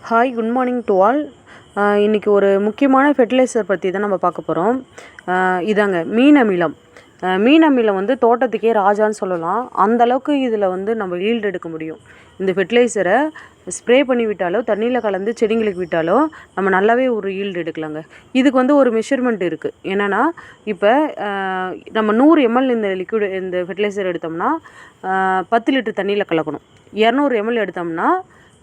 Hi, good morning to all. இன்றைக்கி ஒரு முக்கியமான ஃபெர்டிலைசர் பற்றி தான் நம்ம பார்க்க போகிறோம். இதாங்க மீன் அமிலம். மீன் அமிலம் வந்து தோட்டத்துக்கே ராஜான்னு சொல்லலாம். அந்தளவுக்கு இதில் வந்து நம்ம ஈல்டு எடுக்க முடியும். இந்த ஃபெர்டிலைசரை ஸ்ப்ரே பண்ணி விட்டாலோ தண்ணியில் கலந்து செடிங்களுக்கு விட்டாலோ நம்ம நல்லாவே ஒரு ஈல்டு எடுக்கலாங்க. இதுக்கு வந்து ஒரு மெஷர்மெண்ட் இருக்குது. என்னென்னா, இப்போ நம்ம 100 ml இந்த ஃபெர்டிலைசர் எடுத்தோம்னா 10 லிட்டர் தண்ணியில் கலக்கணும். 200 ml எடுத்தோம்னா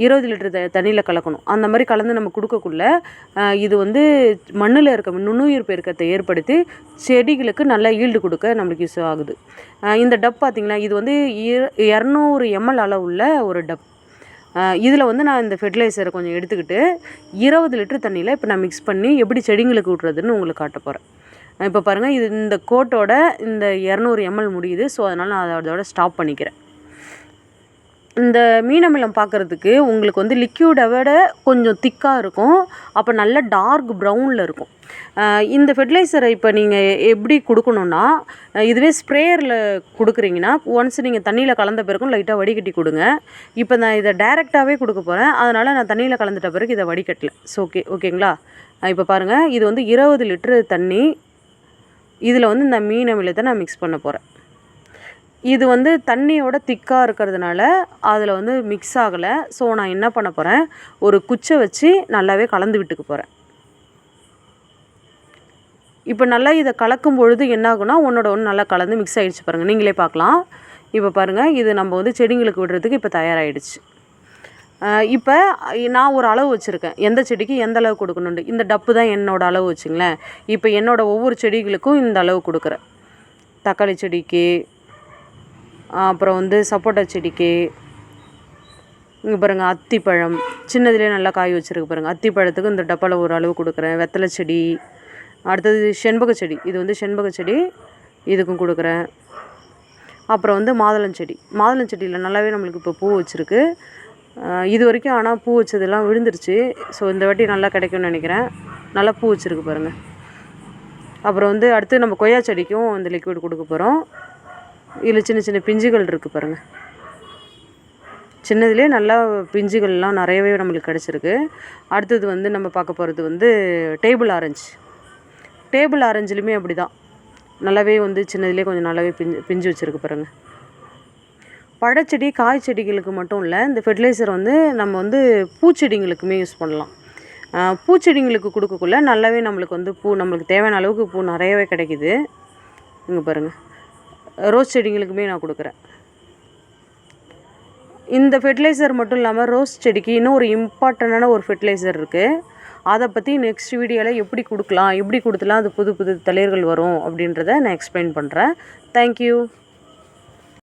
20 லிட்டர் தண்ணியில் கலக்கணும். அந்த மாதிரி கலந்து நம்ம கொடுக்கக்குள்ள இது வந்து மண்ணில் இருக்க நுண்ணுயிர் பெருக்கத்தை ஏற்படுத்தி செடிகளுக்கு நல்லா ஈல்டு கொடுக்க நம்மளுக்கு யூஸ் ஆகுது. இந்த டப் பார்த்திங்கன்னா, இது வந்து 200 ml அளவுள்ள ஒரு டப். இதில் வந்து நான் இந்த ஃபெர்டிலைசரை கொஞ்சம் எடுத்துக்கிட்டு 20 லிட்டர் தண்ணியில் இப்போ நான் மிக்ஸ் பண்ணி எப்படி செடிங்களுக்கு விட்றதுன்னு உங்களுக்கு காட்ட போகிறேன். இப்போ பாருங்கள், இது இந்த கோட்டோட இந்த 200 ml முடியுது. ஸோ அதனால் நான் அதோட ஸ்டாப் பண்ணிக்கிறேன். இந்த மீன் அமிலம் பார்க்குறதுக்கு உங்களுக்கு வந்து லிக்யூடை விட கொஞ்சம் திக்காக இருக்கும். அப்போ நல்ல டார்க் ப்ரௌனில் இருக்கும். இந்த ஃபெர்டிலைசரை இப்போ நீங்கள் எப்படி கொடுக்கணுன்னா, இதுவே ஸ்ப்ரேயரில் கொடுக்குறீங்கன்னா ஒன்ஸ் நீங்கள் தண்ணியில் கலந்த பிறகும் லைட்டாக வடிகட்டி கொடுங்க. இப்போ நான் இதை டைரெக்டாகவே கொடுக்க போகிறேன். அதனால் நான் தண்ணியில் கலந்துட்ட பிறகு இதை வடிகட்டல. ஸோ ஓகேங்களா. இப்போ பாருங்கள், இது வந்து 20 லிட்டரு தண்ணி. இதில் வந்து இந்த மீன் அமிலத்தை நான் மிக்ஸ் பண்ண போகிறேன். இது வந்து தண்ணியோட திக்காக இருக்கிறதுனால அதில் வந்து மிக்ஸ் ஆகலை. ஸோ நான் என்ன பண்ண போகிறேன், ஒரு குச்சை வச்சு நல்லாவே கலந்து விட்டுக்க போகிறேன். இப்போ நல்லா இதை கலக்கும் பொழுது என்ன ஆகுனா, ஒன்றோட ஒன்று நல்லா கலந்து மிக்ஸ் ஆகிடுச்சு பாருங்கள். நீங்களே பார்க்கலாம். இப்போ பாருங்கள், இது நம்ம வந்து செடிங்களுக்கு விடுறதுக்கு இப்போ தயாராகிடுச்சு. இப்போ நான் ஒரு அளவு வச்சுருக்கேன், எந்த செடிக்கு எந்த அளவு கொடுக்கணுண்டு. இந்த டப்பு தான் என்னோடய அளவு வச்சுங்களேன். இப்போ என்னோடய ஒவ்வொரு செடிகளுக்கும் இந்த அளவு கொடுக்குறேன். தக்காளி செடிக்கு, அப்புறம் வந்து சப்போட்டா செடிக்கு, இங்கே பாருங்கள் அத்திப்பழம் சின்னதுலேயே நல்லா காய் வச்சுருக்கு பாருங்கள். அத்திப்பழத்துக்கு இந்த டப்பாவில் ஒரு அளவு கொடுக்குறேன். வெத்தலை செடி, அடுத்தது செண்பக செடி, இது வந்து செண்பக செடி, இதுக்கும் கொடுக்குறேன். அப்புறம் வந்து மாதுளம் செடியில் நல்லாவே நம்மளுக்கு இப்போ பூ வச்சுருக்கு. இது வரைக்கும் ஆனால் பூ வச்சதெல்லாம் விழுந்துருச்சு. ஸோ இந்த வாட்டி நல்லா கிடைக்கும்னு நினைக்கிறேன். நல்லா பூ வச்சுருக்கு பாருங்கள். அப்புறம் வந்து அடுத்து நம்ம கொய்யா செடிக்கும் இந்த லிக்விட் கொடுக்க போகிறோம். இதில் சின்ன சின்ன பிஞ்சுகள் இருக்குது பாருங்கள். சின்னதுலேயே நல்லா பிஞ்சுகள்லாம் நிறையவே நம்மளுக்கு கிடச்சிருக்கு. அடுத்தது வந்து நம்ம பார்க்க போகிறது வந்து டேபிள் ஆரஞ்சுலையுமே அப்படி தான் நல்லாவே வந்து சின்னதுலேயே கொஞ்சம் நல்லாவே பிஞ்சு வச்சுருக்கு பாருங்கள். பழச்செடி காய் செடிகளுக்கு மட்டும் இல்லை, இந்த ஃபெர்டிலைசர் வந்து நம்ம வந்து பூச்செடிங்களுக்குமே யூஸ் பண்ணலாம். பூச்செடிங்களுக்கு கொடுக்கக்குள்ள நல்லாவே நம்மளுக்கு வந்து நம்மளுக்கு தேவையான அளவுக்கு பூ நிறையவே கிடைக்கிது. இங்கே பாருங்கள், ரோஸ் செடிங்களுக்குமே நான் கொடுக்குறேன். இந்த ஃபெர்டிலைசர் மட்டும் இல்லாமல் ரோஸ் செடிக்கு இன்னும் ஒரு இம்பார்ட்டண்டான ஒரு ஃபெர்டிலைசர் இருக்குது. அதை பற்றி நெக்ஸ்ட் வீடியோவில் எப்படி கொடுக்கலாம், எப்படி கொடுத்துலாம் அது புது புது தளிர்கள் வரும் அப்படின்றத நான் எக்ஸ்பிளைன் பண்ணுறேன். தேங்க்யூ.